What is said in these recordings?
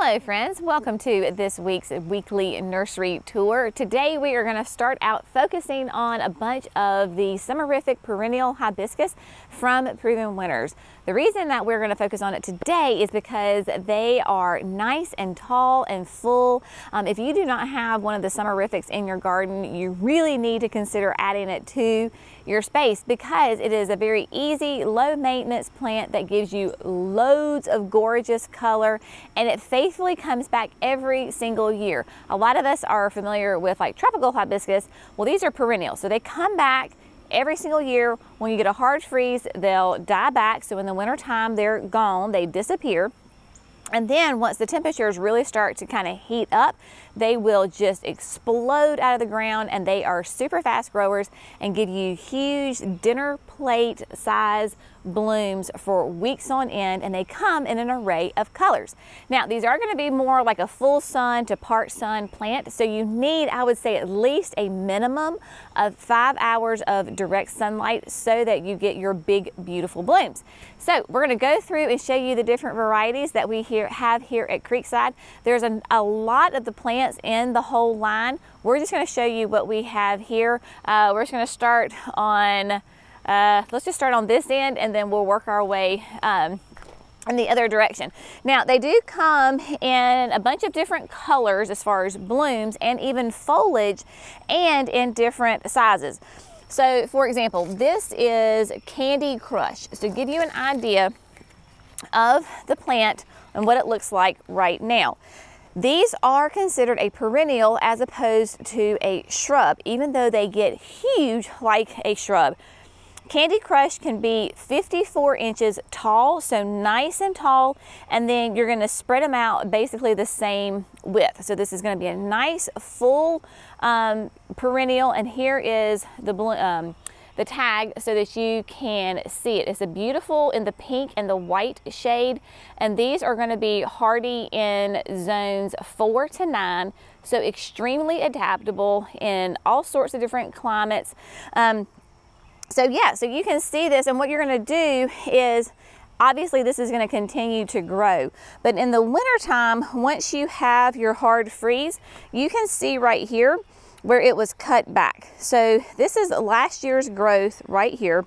Hello friends, welcome to this week's weekly nursery tour. Today we are going to start out focusing on a bunch of the summerific perennial hibiscus from Proven Winners. The reason that we're going to focus on it today is because they are nice and tall and full. If you do not have one of the summerifics in your garden, you really need to consider adding it to your space because it is a very easy, low maintenance plant that gives you loads of gorgeous color, and it faithfully comes back every single year. A lot of us are familiar with like tropical hibiscus. Well, these are perennial, so they come back every single year. When you get a hard freeze, they'll die back. So in the winter time, they're gone, they disappear. And then once the temperatures really start to kind of heat up, they will just explode out of the ground, and they are super fast growers and give you huge dinner plate size blooms for weeks on end, and they come in an array of colors. Now, these are going to be more like a full sun to part sun plant, so you need, I would say, at least a minimum of 5 hours of direct sunlight so that you get your big, beautiful blooms. So we're going to go through and show you the different varieties that we have here at Creekside. There's a lot of the plants in the whole line. We're just going to show you what we have here. We're just going to start on let's just start on this end, and then we'll work our way in the other direction. Now, they do come in a bunch of different colors as far as blooms and even foliage, and in different sizes. So for example, this is Candy Crush. So to give you an idea of the plant and what it looks like right now. These are considered a perennial as opposed to a shrub, even though they get huge like a shrub. Candy Crush can be 54 inches tall, so nice and tall, and then you're going to spread them out basically the same width. So this is going to be a nice full perennial, and here is the tag so that you can see it. It's a beautiful in the pink and the white shade, and these are going to be hardy in zones 4 to 9, so extremely adaptable in all sorts of different climates. So yeah, so you can see this, and what you're going to do is, obviously this is going to continue to grow, but in the winter time, once you have your hard freeze, you can see right here where it was cut back. So this is last year's growth right here.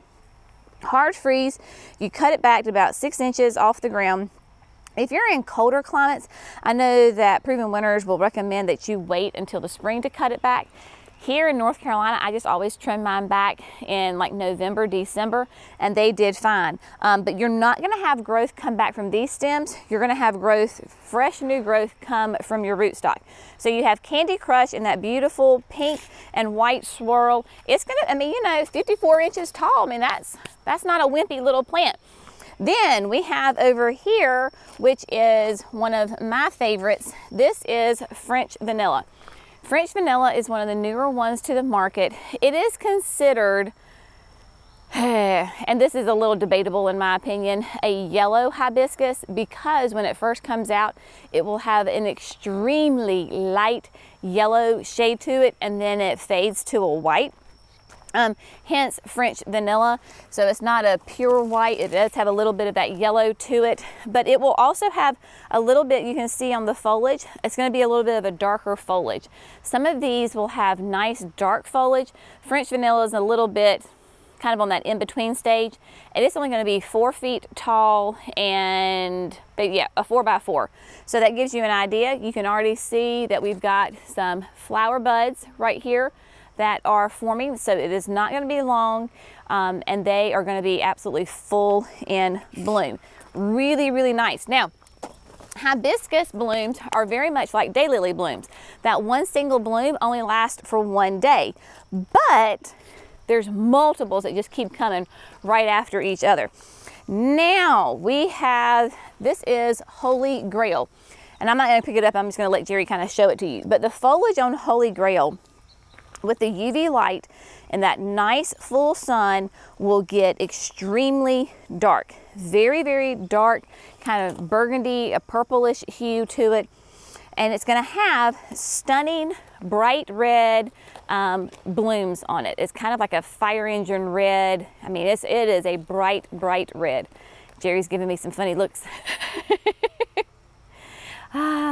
Hard freeze, you cut it back to about 6 inches off the ground. If you're in colder climates, I know that Proven Winners will recommend that you wait until the spring to cut it back. Here in North Carolina, I just always trim mine back in like November, December, and they did fine. But you're not going to have growth come back from these stems. You're going to have growth, fresh new growth come from your rootstock. So you have Candy Crush in that beautiful pink and white swirl. It's going to, I mean, you know, 54 inches tall. I mean, that's not a wimpy little plant. Then we have over here, which is one of my favorites. This is French Vanilla. French Vanilla is one of the newer ones to the market. It is considered, and this is a little debatable in my opinion, a yellow hibiscus, because when it first comes out, it will have an extremely light yellow shade to it, and then it fades to a white. Hence French Vanilla. So it's not a pure white, it does have a little bit of that yellow to it, but it will also have a little bit, you can see on the foliage, it's going to be a little bit of a darker foliage. Some of these will have nice dark foliage. French Vanilla is a little bit kind of on that in-between stage, and it's only going to be 4 feet tall, and but yeah, a 4x4. So that gives you an idea. You can already see that we've got some flower buds right here that are forming, so it is not going to be long, and they are going to be absolutely full in bloom. Really, really nice. Now, hibiscus blooms are very much like daylily blooms. That one single bloom only lasts for 1 day, but there's multiples that just keep coming right after each other. Now we have, this is Holy Grail, and I'm not going to pick it up, I'm just going to let Jerry kind of show it to you. But the foliage on Holy Grail, with the UV light and that nice full sun, will get extremely dark. Very, very dark, kind of burgundy, a purplish hue to it. And it's going to have stunning bright red blooms on it. It's kind of like a fire engine red. I mean, it is a bright, bright red. Jerry's giving me some funny looks.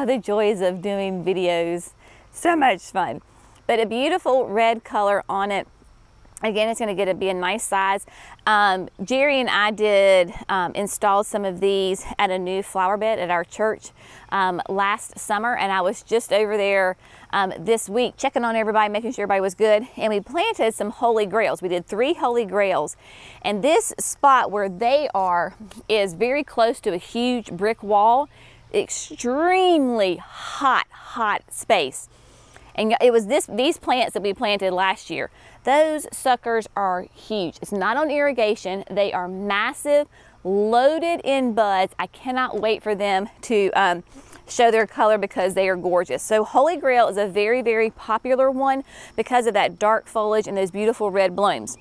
Oh, the joys of doing videos. So much fun. But a beautiful red color on it. Again, it's going to be a nice size. Jerry and I did install some of these at a new flower bed at our church last summer, and I was just over there this week checking on everybody, making sure everybody was good, and we planted some Holy Grails. We did 3 Holy Grails, and this spot where they are is very close to a huge brick wall, extremely hot space. And it was these plants that we planted last year. Those suckers are huge. It's not on irrigation. They are massive, loaded in buds. I cannot wait for them to show their color because they are gorgeous. So Holy Grail is a very, very popular one because of that dark foliage and those beautiful red blooms.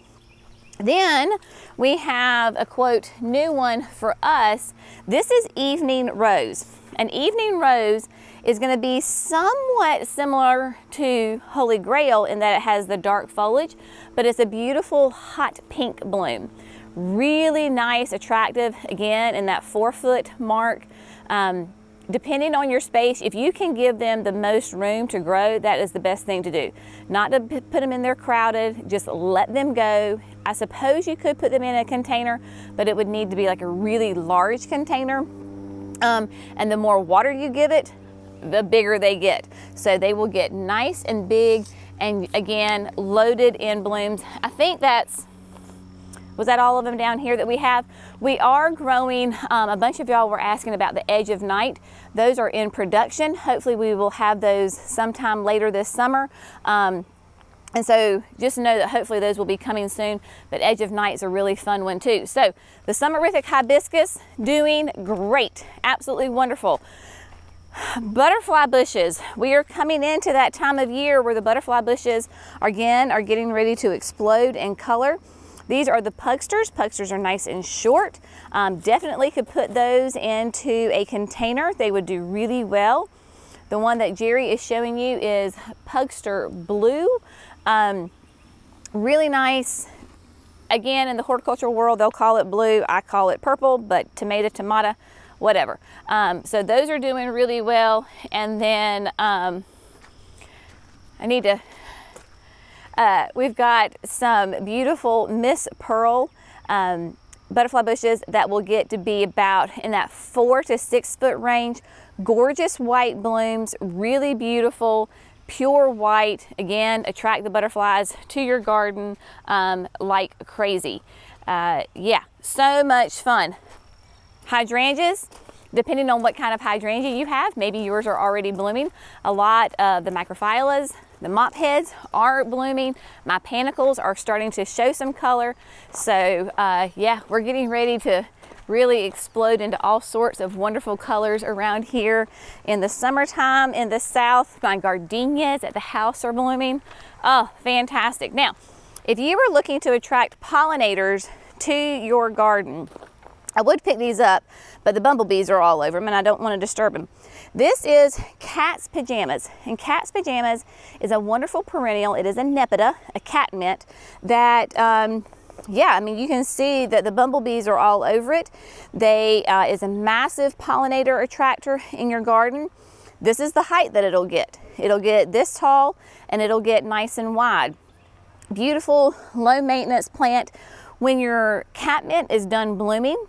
Then we have a quote new one for us. This is Evening Rose. An Evening Rose is going to be somewhat similar to Holy Grail in that it has the dark foliage, but it's a beautiful hot pink bloom. Really nice, attractive, again in that 4-foot mark. Depending on your space, if you can give them the most room to grow, that is the best thing to do. Not to put them in there crowded, just let them go. I suppose you could put them in a container, but it would need to be like a really large container. And the more water you give it, the bigger they get. So they will get nice and big and again, loaded in blooms. I think was that all of them down here that we have? We are growing, a bunch of y'all were asking about the Edge of Night. Those are in production. Hopefully we will have those sometime later this summer. And so just know that hopefully those will be coming soon, but Edge of Night is a really fun one too. So the Summerific Hibiscus doing great, absolutely wonderful. Butterfly bushes. We are coming into that time of year where the butterfly bushes are getting ready to explode in color. These are the pugsters. Pugsters are nice and short. Definitely could put those into a container. They would do really well. The one that Jerry is showing you is Pugster Blue. Really nice. Again, in the horticultural world, they'll call it blue. I call it purple, but tomato, whatever. So those are doing really well. And then we've got some beautiful Miss Pearl butterfly bushes that will get to be about in that 4 to 6 foot range. Gorgeous white blooms, really beautiful, pure white. Again, attract the butterflies to your garden like crazy. Yeah, so much fun. Hydrangeas, depending on what kind of hydrangea you have, maybe yours are already blooming. A lot of the macrophyllus, the mop heads are blooming. My panicles are starting to show some color. So yeah, we're getting ready to really explode into all sorts of wonderful colors around here in the summertime. In the south, my gardenias at the house are blooming. Oh, fantastic. Now, if you were looking to attract pollinators to your garden, I would pick these up, but the bumblebees are all over them and I don't want to disturb them. This is Cat's Pajamas, and Cat's Pajamas is a wonderful perennial. It is a nepeta, a catmint that, yeah, I mean, you can see that the bumblebees are all over it. They is a massive pollinator attractor in your garden. This is the height that it'll get. It'll get this tall and it'll get nice and wide. Beautiful, low maintenance plant. When your catmint is done blooming,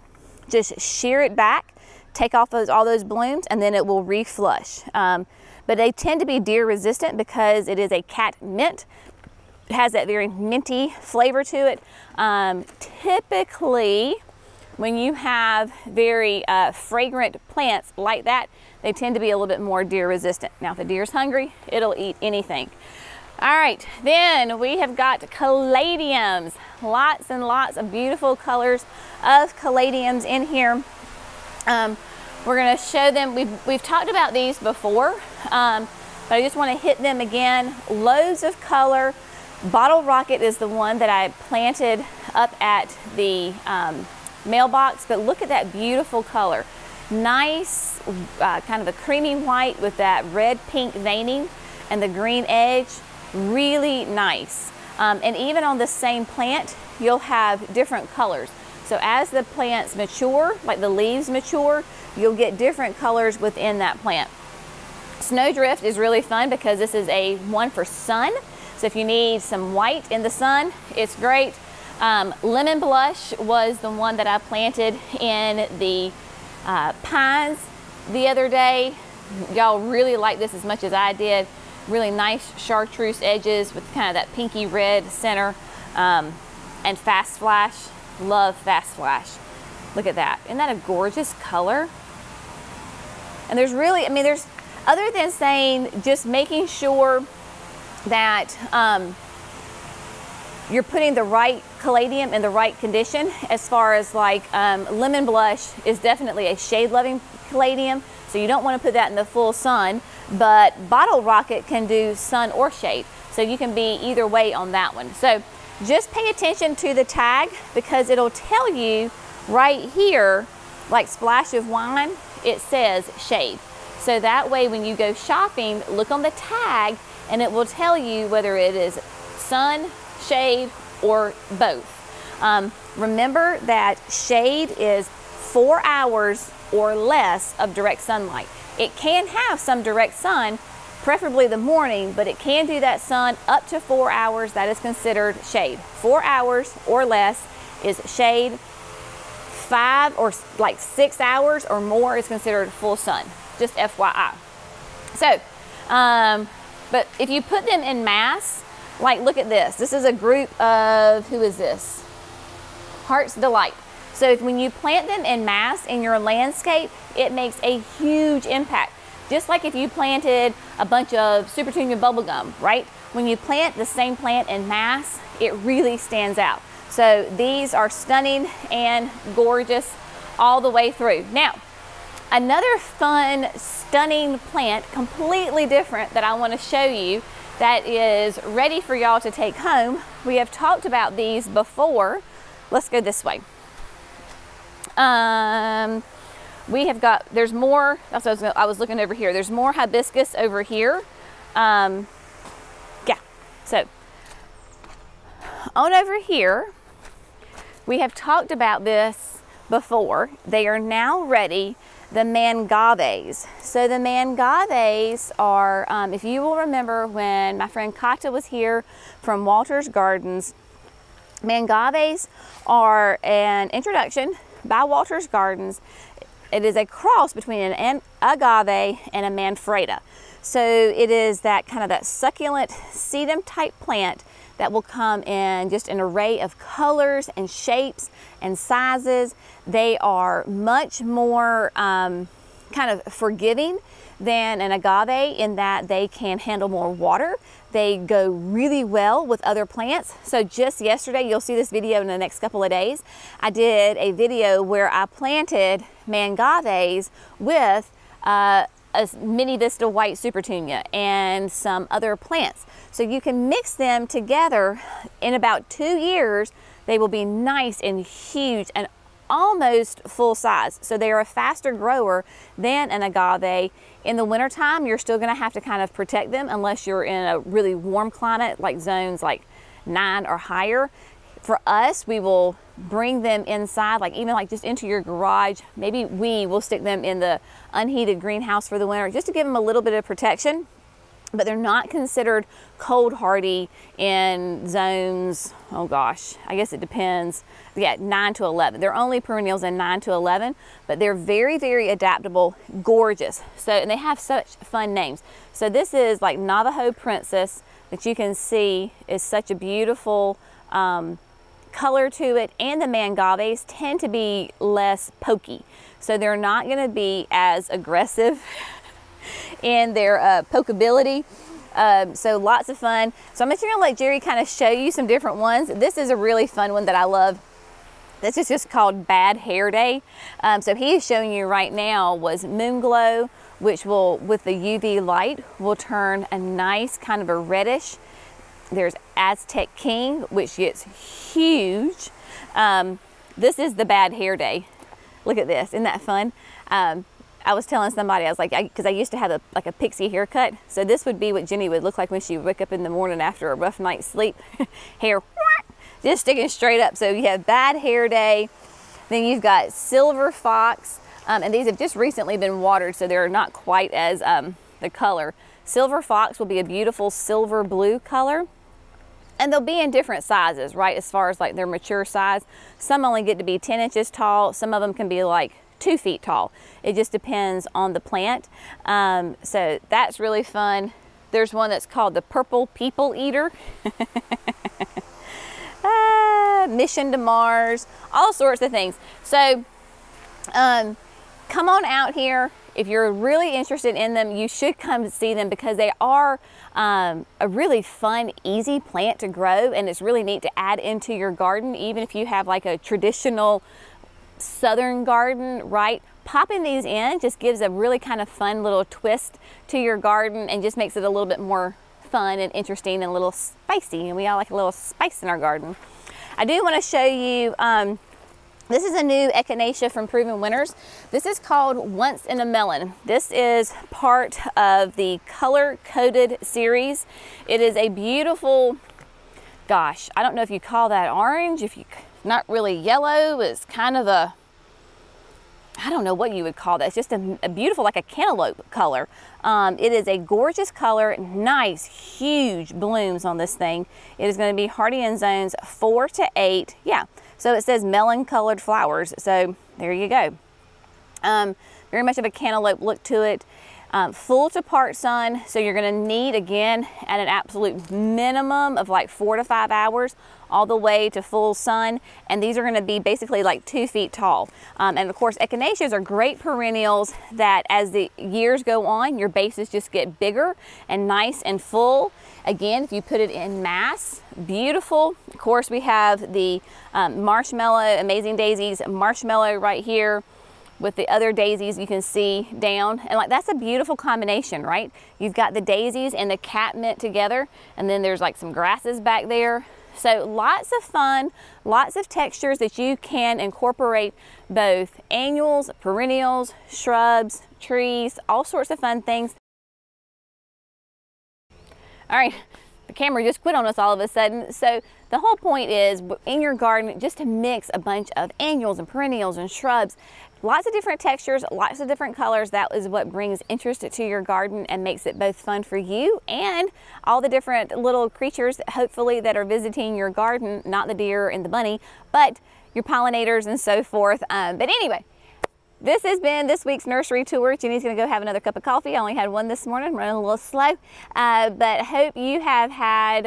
just shear it back, take off all those blooms, and then it will reflush. But they tend to be deer resistant because it is a catmint. It has that very minty flavor to it. Typically, when you have very fragrant plants like that, they tend to be a little bit more deer resistant. Now, if the deer's hungry, it'll eat anything. All right, then we have got caladiums. Lots and lots of beautiful colors of caladiums in here. We're gonna show them, we've talked about these before, but I just wanna hit them again. Loads of color. Bottle Rocket is the one that I planted up at the mailbox, but look at that beautiful color. Nice, kind of a creamy white with that red-pink veining and the green edge. Really nice. And even on the same plant, you'll have different colors. So as the plants mature, like the leaves mature, you'll get different colors within that plant. Snowdrift is really fun because this is a one for sun. So if you need some white in the sun, it's great. Lemon Blush was the one that I planted in the pines the other day. Y'all really like this as much as I did. Really nice chartreuse edges with kind of that pinky red center. And Fast Flash, love Fast Flash. Look at that. Isn't that a gorgeous color? And there's really, I mean, there's, other than saying just making sure that you're putting the right caladium in the right condition, as far as like Lemon Blush is definitely a shade-loving caladium, so you don't want to put that in the full sun, but Bottle Rocket can do sun or shade, so you can be either way on that one. So just pay attention to the tag, because it'll tell you right here, like Splash of Wine, it says shade. So that way when you go shopping, look on the tag and it will tell you whether it is sun, shade, or both. Remember that shade is 4 hours or less of direct sunlight. It can have some direct sun, preferably the morning, but it can do that sun up to 4 hours. That is considered shade. 4 hours or less is shade. 5 or like 6 hours or more is considered full sun. Just FYI. So, but if you put them in mass, like look at this. This is a group of, who is this? Heart's Delight. So when you plant them in mass in your landscape, it makes a huge impact. Just like if you planted a bunch of Super Tunia bubblegum, right? When you plant the same plant in mass, it really stands out. So these are stunning and gorgeous all the way through. Now, another fun, stunning plant, completely different, that I want to show you that is ready for y'all to take home. We have talked about these before. Let's go this way. We have got, there's more, that's what I was looking over here. There's more hibiscus over here. Yeah, so on over here, we have talked about this before. They are now ready, the Mangaves. So the Mangaves are, if you will remember when my friend Kata was here from Walter's Gardens, Mangaves are an introduction by Walter's Gardens. It is a cross between an agave and a manfreda. So it is that kind of that succulent sedum type plant that will come in just an array of colors and shapes and sizes. They are much more kind of forgiving than an agave in that they can handle more water. They go really well with other plants. So just yesterday, you'll see this video in the next couple of days, I did a video where I planted Mangaves with a mini Vista white Supertunia and some other plants. So you can mix them together. In about 2 years, they will be nice and huge and almost full size. So they are a faster grower than an agave. In the wintertime, you're still gonna have to kind of protect them unless you're in a really warm climate, like zones like 9 or higher. For us, we will bring them inside, like even like just into your garage. Maybe we will stick them in the unheated greenhouse for the winter just to give them a little bit of protection. But they're not considered cold hardy in zones, oh gosh, I guess it depends. Yeah, 9 to 11. They're only perennials in 9 to 11, but they're very, very adaptable, gorgeous. So, and they have such fun names. So this is like Navajo Princess that you can see is such a beautiful color to it, and the Mangaves tend to be less pokey. So they're not gonna be as aggressive in their pokeability. So lots of fun. So I'm just gonna let Jerry kind of show you some different ones. This is a really fun one that I love. This is just called Bad Hair Day. So he is showing you right now was Moon Glow, which will, with the UV light, will turn a nice kind of a reddish. There's Aztec King, which gets huge. This is the Bad Hair Day. Look at this, isn't that fun? I was telling somebody, I was like, because I used to have like a pixie haircut. So this would be what Jenny would look like when she would wake up in the morning after a rough night's sleep. Hair just sticking straight up. So you have Bad Hair Day. Then you've got Silver Fox. And these have just recently been watered, so they're not quite as the color. Silver fox will be a beautiful silver blue color. And they'll be in different sizes, right, as far as like their mature size. Some only get to be 10 inches tall. Some of them can be like 2 feet tall. It just depends on the plant. So that's really fun. There's one that's called the Purple People Eater. Mission to Mars, all sorts of things. So come on out here. If you're really interested in them, you should come see them because they are a really fun, easy plant to grow, and it's really neat to add into your garden, even if you have like a traditional southern garden, right? Popping these in just gives a really kind of fun little twist to your garden and just makes it a little bit more fun and interesting and a little spicy, and we all like a little spice in our garden. I do want to show you this is a new echinacea from Proven Winners. This is called Once in a Melon. This is part of the Color Coded series. It is a beautiful, gosh, I don't know if you call that orange, if you, not really yellow, it's kind of a, I don't know what you would call that. It's just a beautiful, like a cantaloupe color. It is a gorgeous color, nice, huge blooms on this thing. It is going to be hardy in zones 4 to 8. Yeah, so it says melon colored flowers. So there you go. Very much of a cantaloupe look to it. Full to part sun, so you're going to need, again, at an absolute minimum of like 4 to 5 hours all the way to full sun, and these are going to be basically like 2 feet tall. And of course, echinaceas are great perennials that as the years go on, your bases just get bigger and nice and full. Again, if you put it in mass, beautiful. Of course, we have the marshmallow, Amazing Daisies marshmallow right here, with the other daisies you can see down, and like that's a beautiful combination, right? You've got the daisies and the catmint together, and then there's like some grasses back there. So lots of fun, lots of textures that you can incorporate, both annuals, perennials, shrubs, trees, all sorts of fun things. All right, the camera just quit on us all of a sudden. So the whole point is, in your garden, just to mix a bunch of annuals and perennials and shrubs. Lots of different textures, lots of different colors. That is what brings interest to your garden and makes it both fun for you and all the different little creatures, hopefully, that are visiting your garden, not the deer and the bunny, but your pollinators and so forth. But anyway, this has been this week's nursery tour. Jenny's gonna go have another cup of coffee. I only had one this morning, running a little slow. But hope you have had,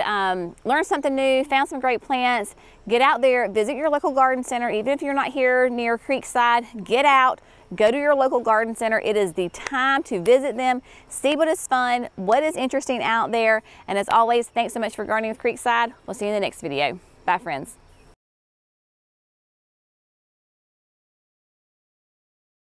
learned something new, found some great plants. Get out there, visit your local garden center. Even if you're not here near Creekside, get out, go to your local garden center. It is the time to visit them, see what is fun, what is interesting out there. And as always, thanks so much for gardening with Creekside. We'll see you in the next video. Bye, friends.